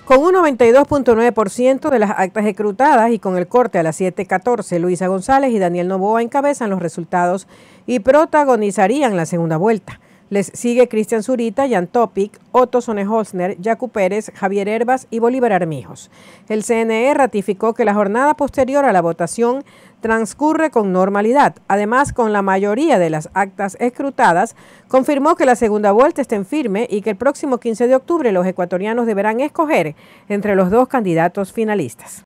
Con un 92.9% de las actas escrutadas y con el corte a las 7:14, Luisa González y Daniel Noboa encabezan los resultados y protagonizarían la segunda vuelta. Les sigue Cristian Zurita, Jan Topic, Otto Sone-Holzner, Yacu Pérez, Javier Herbas y Bolívar Armijos. El CNE ratificó que la jornada posterior a la votación transcurre con normalidad. Además, con la mayoría de las actas escrutadas, confirmó que la segunda vuelta está en firme y que el próximo 15 de octubre los ecuatorianos deberán escoger entre los dos candidatos finalistas.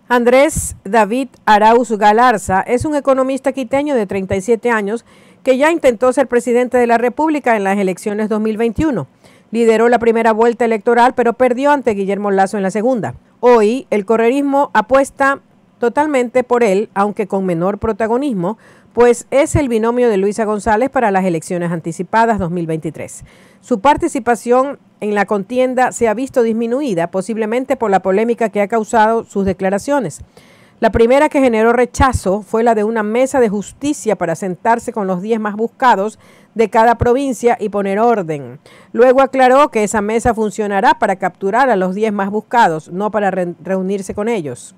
Andrés David Arauz Galarza es un economista quiteño de 37 años que ya intentó ser presidente de la República en las elecciones 2021. Lideró la primera vuelta electoral, pero perdió ante Guillermo Lasso en la segunda. Hoy, el correísmo apuesta totalmente por él, aunque con menor protagonismo, pues es el binomio de Luisa González para las elecciones anticipadas 2023. Su participación en la contienda se ha visto disminuida, posiblemente por la polémica que ha causado sus declaraciones. La primera que generó rechazo fue la de una mesa de justicia para sentarse con los 10 más buscados de cada provincia y poner orden. Luego aclaró que esa mesa funcionará para capturar a los 10 más buscados, no para reunirse con ellos.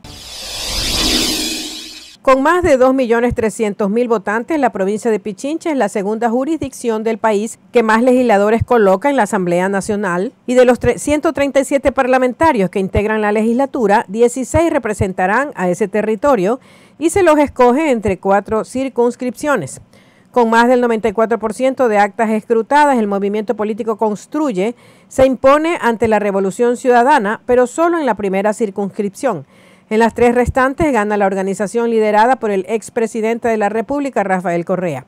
Con más de 2.300.000 votantes, la provincia de Pichincha es la segunda jurisdicción del país que más legisladores coloca en la Asamblea Nacional, y de los 137 parlamentarios que integran la legislatura, 16 representarán a ese territorio y se los escoge entre 4 circunscripciones. Con más del 94% de actas escrutadas, el movimiento político Construye se impone ante la Revolución Ciudadana, pero solo en la primera circunscripción. En las 3 restantes gana la organización liderada por el expresidente de la República, Rafael Correa.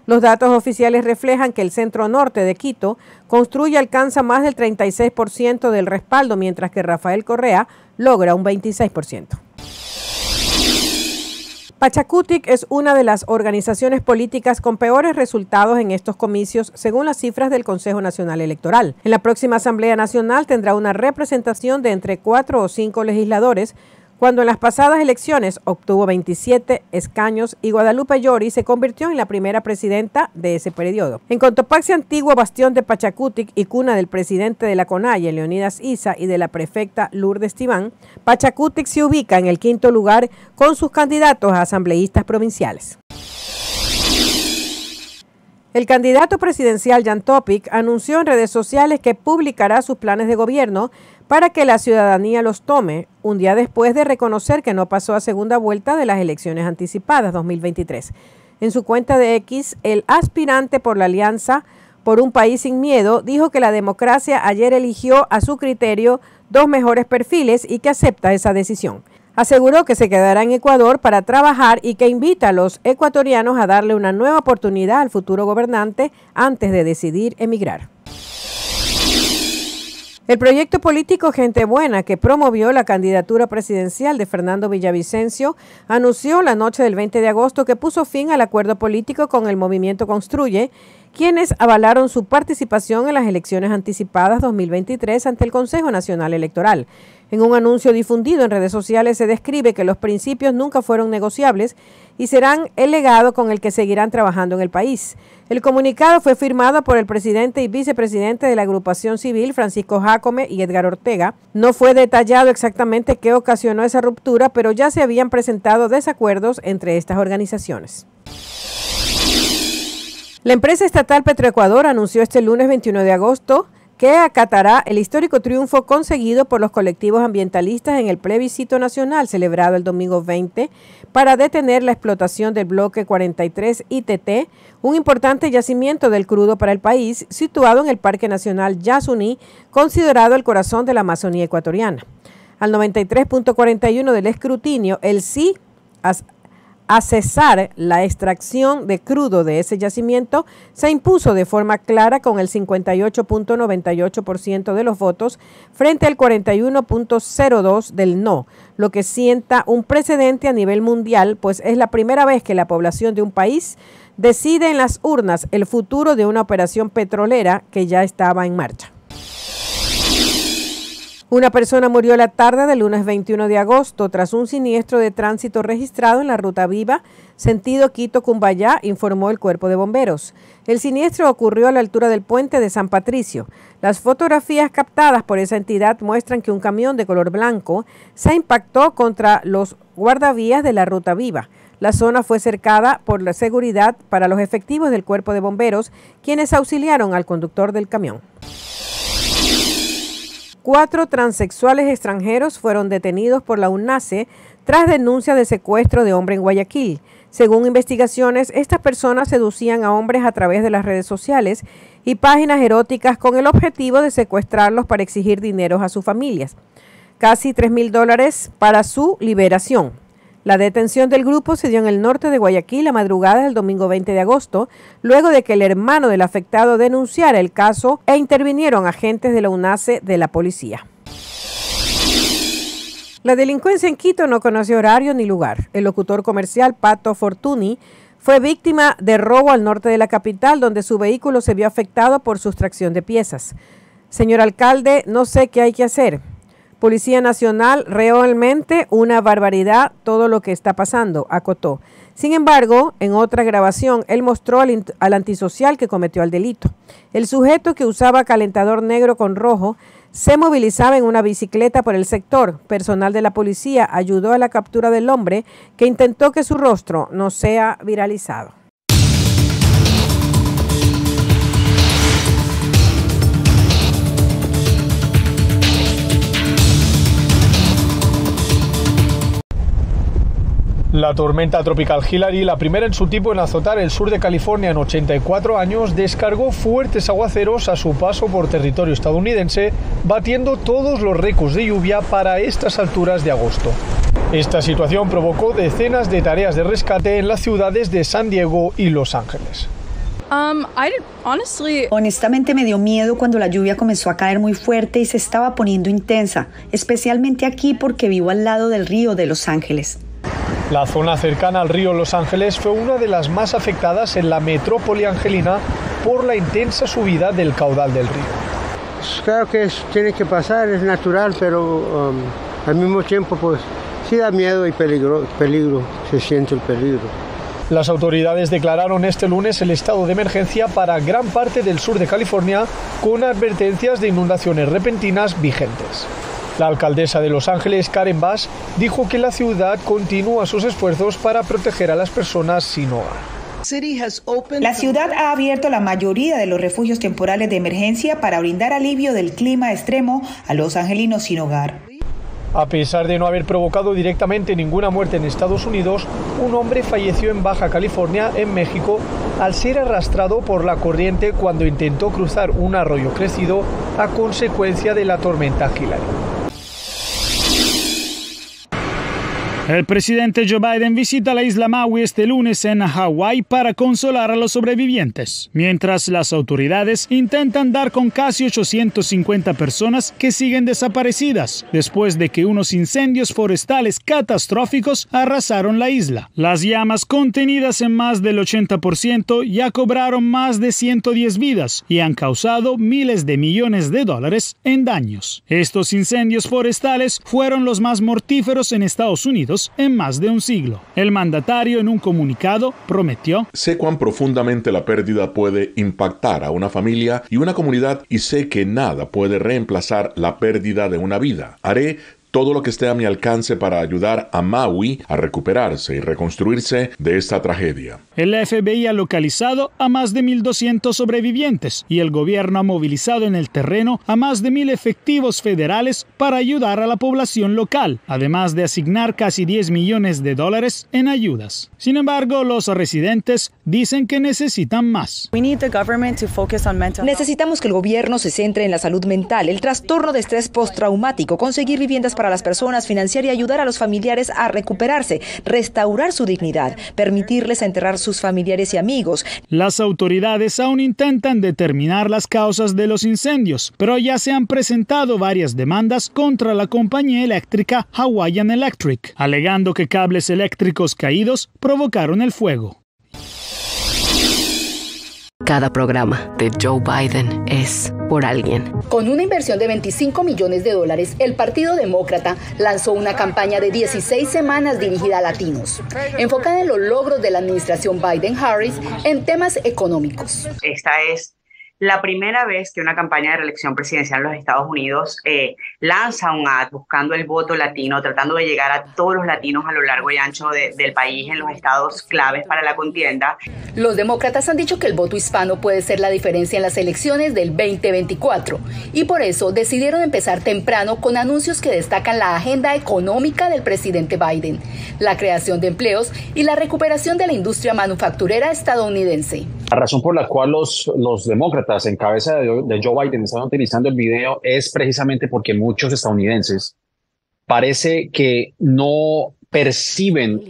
Los datos oficiales reflejan que el centro norte de Quito Construye alcanza más del 36% del respaldo, mientras que Rafael Correa logra un 26%. Pachacutic es una de las organizaciones políticas con peores resultados en estos comicios, según las cifras del Consejo Nacional Electoral. En la próxima Asamblea Nacional tendrá una representación de entre 4 o 5 legisladores, cuando en las pasadas elecciones obtuvo 27 escaños y Guadalupe Llori se convirtió en la primera presidenta de ese periodo. En Cotopaxi, antiguo bastión de Pachacutic y cuna del presidente de la CONAIE, Leonidas Issa, y de la prefecta Lourdes Tibán, Pachacutic se ubica en el 5º lugar con sus candidatos a asambleístas provinciales. El candidato presidencial Jan Topic anunció en redes sociales que publicará sus planes de gobierno para que la ciudadanía los tome, un día después de reconocer que no pasó a segunda vuelta de las elecciones anticipadas 2023. En su cuenta de X, el aspirante por la Alianza por un País Sin Miedo dijo que la democracia ayer eligió a su criterio 2 mejores perfiles y que acepta esa decisión. Aseguró que se quedará en Ecuador para trabajar y que invita a los ecuatorianos a darle una nueva oportunidad al futuro gobernante antes de decidir emigrar. El proyecto político Gente Buena, que promovió la candidatura presidencial de Fernando Villavicencio, anunció la noche del 20 de agosto que puso fin al acuerdo político con el movimiento Construye, quienes avalaron su participación en las elecciones anticipadas 2023 ante el Consejo Nacional Electoral. En un anuncio difundido en redes sociales se describe que los principios nunca fueron negociables y serán el legado con el que seguirán trabajando en el país. El comunicado fue firmado por el presidente y vicepresidente de la agrupación civil, Francisco Jácome, y Edgar Ortega. No fue detallado exactamente qué ocasionó esa ruptura, pero ya se habían presentado desacuerdos entre estas organizaciones. La empresa estatal Petroecuador anunció este lunes 21 de agosto que acatará el histórico triunfo conseguido por los colectivos ambientalistas en el plebiscito nacional celebrado el domingo 20 para detener la explotación del bloque 43 ITT, un importante yacimiento del crudo para el país situado en el Parque Nacional Yasuní, considerado el corazón de la Amazonía ecuatoriana. Al 93.41 del escrutinio, el sí a cesar la extracción de crudo de ese yacimiento se impuso de forma clara con el 58.98% de los votos frente al 41.02% del no, lo que sienta un precedente a nivel mundial, pues es la primera vez que la población de un país decide en las urnas el futuro de una operación petrolera que ya estaba en marcha. Una persona murió la tarde del lunes 21 de agosto tras un siniestro de tránsito registrado en la Ruta Viva, sentido Quito-Cumbayá, informó el Cuerpo de Bomberos. El siniestro ocurrió a la altura del puente de San Patricio. Las fotografías captadas por esa entidad muestran que un camión de color blanco se impactó contra los guardavías de la Ruta Viva. La zona fue cercada por la seguridad para los efectivos del Cuerpo de Bomberos, quienes auxiliaron al conductor del camión. 4 transexuales extranjeros fueron detenidos por la UNACE tras denuncia de secuestro de hombre en Guayaquil. Según investigaciones, estas personas seducían a hombres a través de las redes sociales y páginas eróticas con el objetivo de secuestrarlos para exigir dinero a sus familias. Casi $3,000 para su liberación. La detención del grupo se dio en el norte de Guayaquil a madrugada del domingo 20 de agosto, luego de que el hermano del afectado denunciara el caso e intervinieron agentes de la UNACE de la policía. La delincuencia en Quito no conoce horario ni lugar. El locutor comercial Pato Fortuny fue víctima de robo al norte de la capital, donde su vehículo se vio afectado por sustracción de piezas. Señor alcalde, no sé qué hay que hacer. Policía Nacional, realmente una barbaridad todo lo que está pasando, acotó. Sin embargo, en otra grabación, él mostró al antisocial que cometió el delito. El sujeto, que usaba calentador negro con rojo, se movilizaba en una bicicleta por el sector. Personal de la policía ayudó a la captura del hombre, que intentó que su rostro no sea viralizado. La tormenta tropical Hilary, la primera en su tipo en azotar el sur de California en 84 años, descargó fuertes aguaceros a su paso por territorio estadounidense, batiendo todos los récords de lluvia para estas alturas de agosto. Esta situación provocó decenas de tareas de rescate en las ciudades de San Diego y Los Ángeles. Honestamente me dio miedo cuando la lluvia comenzó a caer muy fuerte y se estaba poniendo intensa, especialmente aquí porque vivo al lado del río de Los Ángeles. La zona cercana al río Los Ángeles fue una de las más afectadas en la metrópoli angelina por la intensa subida del caudal del río. Claro que tiene que pasar, es natural, pero al mismo tiempo pues sí da miedo y peligro, se siente el peligro. Las autoridades declararon este lunes el estado de emergencia para gran parte del sur de California, con advertencias de inundaciones repentinas vigentes. La alcaldesa de Los Ángeles, Karen Bass, dijo que la ciudad continúa sus esfuerzos para proteger a las personas sin hogar. La ciudad ha abierto la mayoría de los refugios temporales de emergencia para brindar alivio del clima extremo a los angelinos sin hogar. A pesar de no haber provocado directamente ninguna muerte en Estados Unidos, un hombre falleció en Baja California, en México, al ser arrastrado por la corriente cuando intentó cruzar un arroyo crecido a consecuencia de la tormenta Hilary. El presidente Joe Biden visita la isla Maui este lunes en Hawái para consolar a los sobrevivientes, mientras las autoridades intentan dar con casi 850 personas que siguen desaparecidas después de que unos incendios forestales catastróficos arrasaron la isla. Las llamas, contenidas en más del 80%, ya cobraron más de 110 vidas y han causado miles de millones de dólares en daños. Estos incendios forestales fueron los más mortíferos en Estados Unidos en más de un siglo. El mandatario, en un comunicado, prometió: sé cuán profundamente la pérdida puede impactar a una familia y una comunidad, y sé que nada puede reemplazar la pérdida de una vida. Haré todo lo que esté a mi alcance para ayudar a Maui a recuperarse y reconstruirse de esta tragedia. El FBI ha localizado a más de 1,200 sobrevivientes y el gobierno ha movilizado en el terreno a más de 1,000 efectivos federales para ayudar a la población local, además de asignar casi $10 millones en ayudas. Sin embargo, los residentes dicen que necesitan más. Necesitamos que el gobierno se centre en la salud mental, el trastorno de estrés postraumático, conseguir viviendas para las personas, financiar y ayudar a los familiares a recuperarse, restaurar su dignidad, permitirles enterrar sus familiares y amigos. Las autoridades aún intentan determinar las causas de los incendios, pero ya se han presentado varias demandas contra la compañía eléctrica Hawaiian Electric, alegando que cables eléctricos caídos provocaron el fuego. Cada programa de Joe Biden es por alguien. Con una inversión de $25 millones, el Partido Demócrata lanzó una campaña de 16 semanas dirigida a latinos, enfocada en los logros de la administración Biden-Harris en temas económicos. Esta es la primera vez que una campaña de reelección presidencial en los Estados Unidos lanza un ad buscando el voto latino, tratando de llegar a todos los latinos a lo largo y ancho del país en los estados claves para la contienda. Los demócratas han dicho que el voto hispano puede ser la diferencia en las elecciones del 2024 y por eso decidieron empezar temprano con anuncios que destacan la agenda económica del presidente Biden, la creación de empleos y la recuperación de la industria manufacturera estadounidense. La razón por la cual los demócratas en cabeza de Joe Biden están utilizando el video es precisamente porque muchos estadounidenses parece que no perciben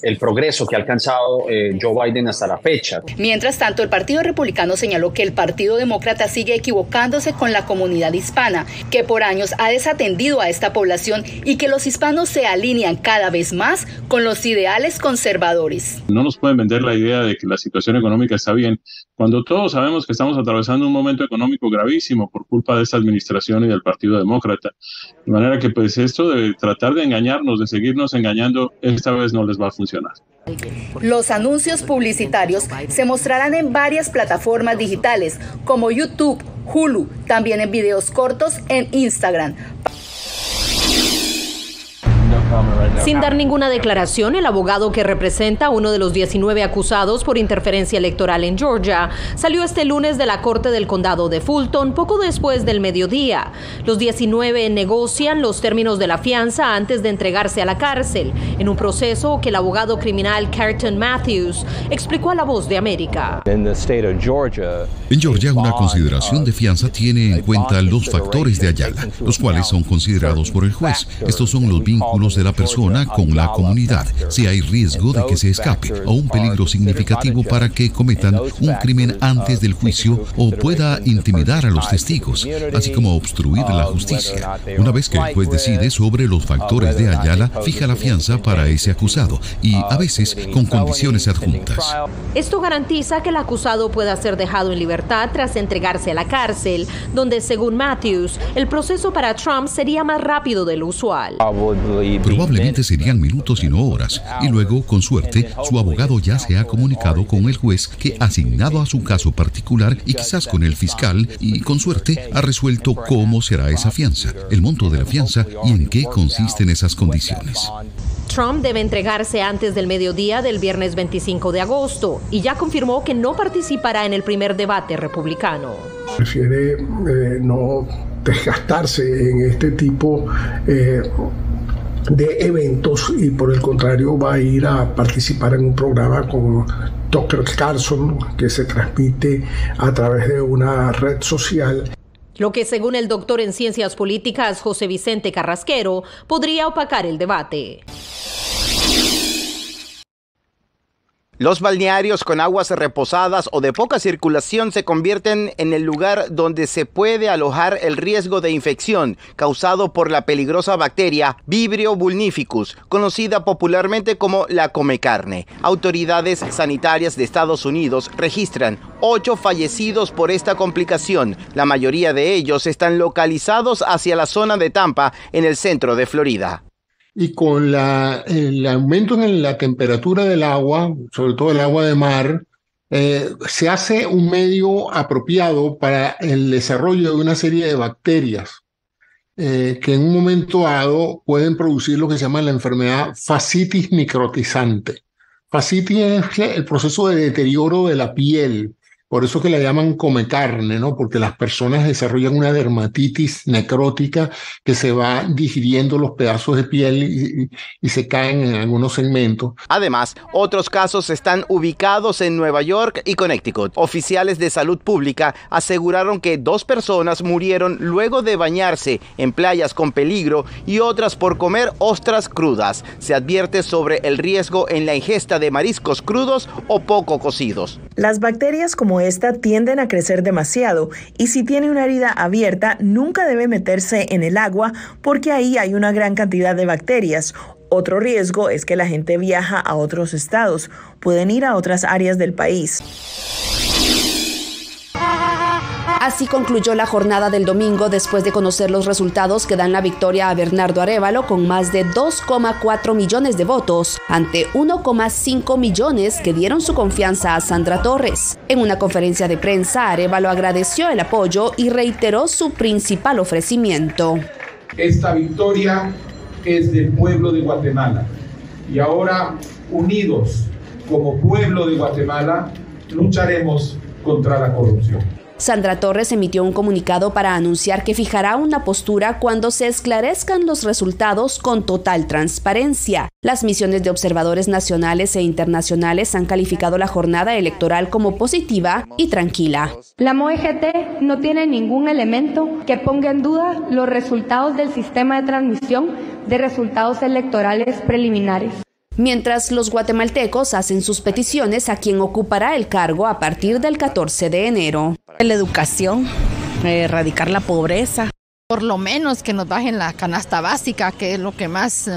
el progreso que ha alcanzado Joe Biden hasta la fecha. Mientras tanto, el Partido Republicano señaló que el Partido Demócrata sigue equivocándose con la comunidad hispana, que por años ha desatendido a esta población y que los hispanos se alinean cada vez más con los ideales conservadores. No nos pueden vender la idea de que la situación económica está bien, cuando todos sabemos que estamos atravesando un momento económico gravísimo por culpa de esta administración y del Partido Demócrata. De manera que pues esto de tratar de engañarnos, de seguirnos engañando, esta vez no les va a funcionar. Los anuncios publicitarios se mostrarán en varias plataformas digitales como YouTube, Hulu, también en videos cortos en Instagram. Sin dar ninguna declaración, el abogado que representa a uno de los 19 acusados por interferencia electoral en Georgia salió este lunes de la corte del condado de Fulton poco después del mediodía. Los 19 negocian los términos de la fianza antes de entregarse a la cárcel, en un proceso que el abogado criminal Carlton Matthews explicó a La Voz de América. En Georgia, una consideración de fianza tiene en cuenta los factores de Ayala, los cuales son considerados por el juez. Estos son los vínculos de la persona con la comunidad, si hay riesgo de que se escape o un peligro significativo para que cometan un crimen antes del juicio o pueda intimidar a los testigos, así como obstruir la justicia. Una vez que el juez decide sobre los factores de Ayala, fija la fianza para ese acusado y a veces con condiciones adjuntas. Esto garantiza que el acusado pueda ser dejado en libertad tras entregarse a la cárcel, donde según Matthews, el proceso para Trump sería más rápido de lo usual. Probablemente serían minutos y no horas, y luego, con suerte, su abogado ya se ha comunicado con el juez que ha asignado a su caso particular y quizás con el fiscal y, con suerte, ha resuelto cómo será esa fianza, el monto de la fianza y en qué consisten esas condiciones. Trump debe entregarse antes del mediodía del viernes 25 de agosto y ya confirmó que no participará en el primer debate republicano. Prefiere no desgastarse en este tipo de eventos y por el contrario va a ir a participar en un programa con Dr. Carlson que se transmite a través de una red social. Lo que, según el doctor en ciencias políticas José Vicente Carrasquero, podría opacar el debate. Los balnearios con aguas reposadas o de poca circulación se convierten en el lugar donde se puede alojar el riesgo de infección causado por la peligrosa bacteria Vibrio vulnificus, conocida popularmente como la comecarne. Autoridades sanitarias de Estados Unidos registran 8 fallecidos por esta complicación. La mayoría de ellos están localizados hacia la zona de Tampa, en el centro de Florida. Y con el aumento en la temperatura del agua, sobre todo el agua de mar, se hace un medio apropiado para el desarrollo de una serie de bacterias que en un momento dado pueden producir lo que se llama la enfermedad fascitis necrotizante. Fascitis es el proceso de deterioro de la piel. Por eso que la llaman comecarne, ¿no? Porque las personas desarrollan una dermatitis necrótica que se va digiriendo los pedazos de piel y se caen en algunos segmentos. Además, otros casos están ubicados en Nueva York y Connecticut. Oficiales de salud pública aseguraron que 2 personas murieron luego de bañarse en playas con peligro y otras por comer ostras crudas. Se advierte sobre el riesgo en la ingesta de mariscos crudos o poco cocidos. Las bacterias como esta tienden a crecer demasiado y si tiene una herida abierta nunca debe meterse en el agua porque ahí hay una gran cantidad de bacterias. Otro riesgo es que la gente viaja a otros estados, pueden ir a otras áreas del país. Así concluyó la jornada del domingo después de conocer los resultados que dan la victoria a Bernardo Arévalo con más de 2,4 millones de votos ante 1,5 millones que dieron su confianza a Sandra Torres. En una conferencia de prensa, Arévalo agradeció el apoyo y reiteró su principal ofrecimiento. Esta victoria es del pueblo de Guatemala y ahora, unidos como pueblo de Guatemala, lucharemos contra la corrupción. Sandra Torres emitió un comunicado para anunciar que fijará una postura cuando se esclarezcan los resultados con total transparencia. Las misiones de observadores nacionales e internacionales han calificado la jornada electoral como positiva y tranquila. La MOEGT no tiene ningún elemento que ponga en duda los resultados del sistema de transmisión de resultados electorales preliminares. Mientras los guatemaltecos hacen sus peticiones a quien ocupará el cargo a partir del 14 de enero. La educación, erradicar la pobreza. Por lo menos que nos bajen la canasta básica, que es lo que más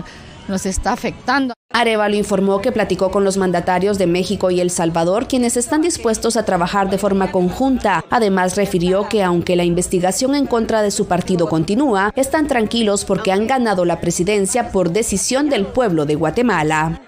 nos está afectando. Arévalo informó que platicó con los mandatarios de México y El Salvador, quienes están dispuestos a trabajar de forma conjunta. Además, refirió que aunque la investigación en contra de su partido continúa, están tranquilos porque han ganado la presidencia por decisión del pueblo de Guatemala.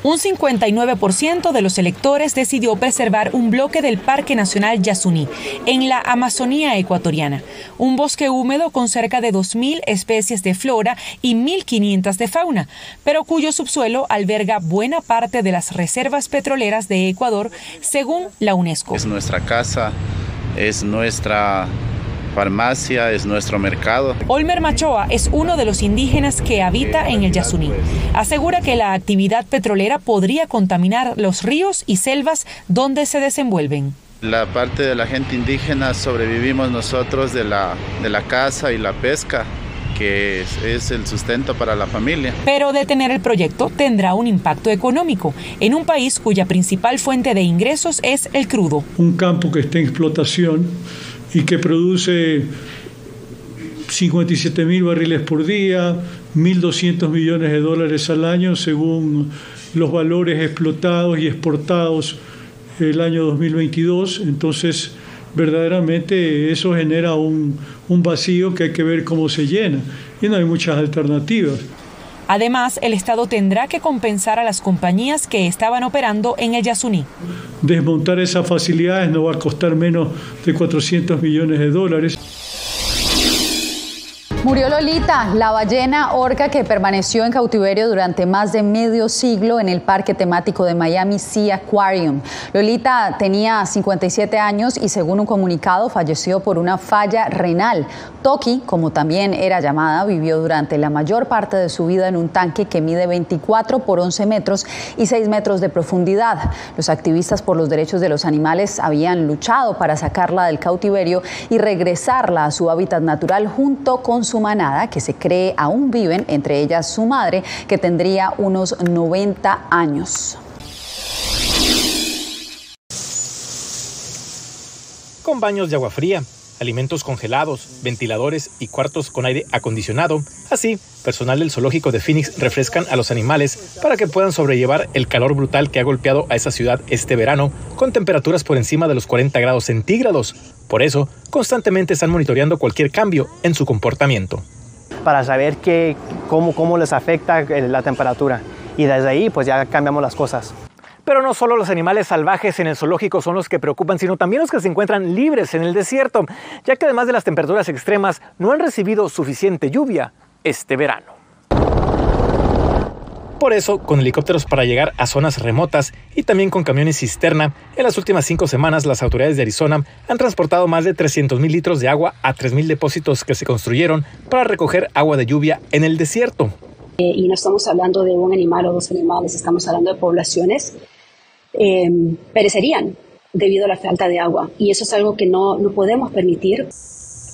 Un 59% de los electores decidió preservar un bloque del Parque Nacional Yasuní, en la Amazonía ecuatoriana, un bosque húmedo con cerca de 2.000 especies de flora y 1.500 de fauna, pero cuyo subsuelo alberga buena parte de las reservas petroleras de Ecuador, según la UNESCO. Es nuestra casa, es nuestra farmacia, es nuestro mercado. Olmer Machoa es uno de los indígenas que habita en el Yasuní. Asegura que la actividad petrolera podría contaminar los ríos y selvas donde se desenvuelven. La parte de la gente indígena sobrevivimos nosotros de la caza y la pesca, que es el sustento para la familia. Pero detener el proyecto tendrá un impacto económico en un país cuya principal fuente de ingresos es el crudo. Un campo que está en explotación y que produce 57.000 barriles por día, 1.200 millones de dólares al año, según los valores explotados y exportados el año 2022. Entonces, verdaderamente eso genera un vacío que hay que ver cómo se llena. Y no hay muchas alternativas. Además, el Estado tendrá que compensar a las compañías que estaban operando en el Yasuní. Desmontar esas facilidades no va a costar menos de 400 millones de dólares. Murió Lolita, la ballena orca que permaneció en cautiverio durante más de medio siglo en el parque temático de Miami Sea Aquarium. Lolita tenía 57 años y, según un comunicado, falleció por una falla renal. Toki, como también era llamada, vivió durante la mayor parte de su vida en un tanque que mide 24 por 11 metros y 6 metros de profundidad. Los activistas por los derechos de los animales habían luchado para sacarla del cautiverio y regresarla a su hábitat natural junto con su manada, que se cree aún viven, entre ellas su madre, que tendría unos 90 años. Con baños de agua fría, alimentos congelados, ventiladores y cuartos con aire acondicionado, así, personal del zoológico de Phoenix refrescan a los animales para que puedan sobrellevar el calor brutal que ha golpeado a esa ciudad este verano, con temperaturas por encima de los 40 grados centígrados. Por eso, constantemente están monitoreando cualquier cambio en su comportamiento. Para saber cómo les afecta la temperatura. Y desde ahí, pues ya cambiamos las cosas. Pero no solo los animales salvajes en el zoológico son los que preocupan, sino también los que se encuentran libres en el desierto, ya que además de las temperaturas extremas, no han recibido suficiente lluvia este verano. Por eso, con helicópteros para llegar a zonas remotas y también con camiones cisterna, en las últimas 5 semanas las autoridades de Arizona han transportado más de 300,000 litros de agua a 3,000 depósitos que se construyeron para recoger agua de lluvia en el desierto. Y no estamos hablando de un animal o 2 animales, estamos hablando de poblaciones perecerían debido a la falta de agua. Y eso es algo que no podemos permitir.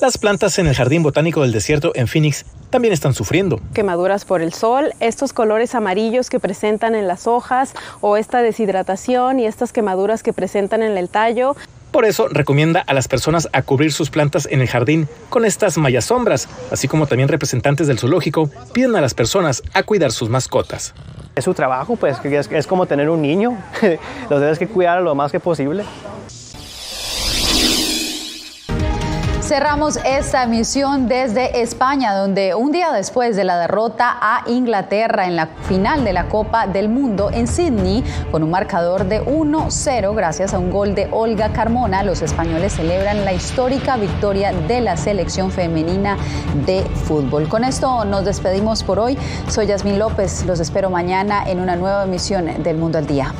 Las plantas en el Jardín Botánico del Desierto en Phoenix también están sufriendo. Quemaduras por el sol, estos colores amarillos que presentan en las hojas o esta deshidratación y estas quemaduras que presentan en el tallo. Por eso recomienda a las personas a cubrir sus plantas en el jardín con estas mallasombras, así como también representantes del zoológico piden a las personas a cuidar sus mascotas. Es su trabajo, pues es como tener un niño, lo debes que cuidar lo más que posible. Cerramos esta emisión desde España, donde un día después de la derrota a Inglaterra en la final de la Copa del Mundo en Sydney, con un marcador de 1-0 gracias a un gol de Olga Carmona, los españoles celebran la histórica victoria de la selección femenina de fútbol. Con esto nos despedimos por hoy. Soy Yasmín López, los espero mañana en una nueva emisión del Mundo al Día.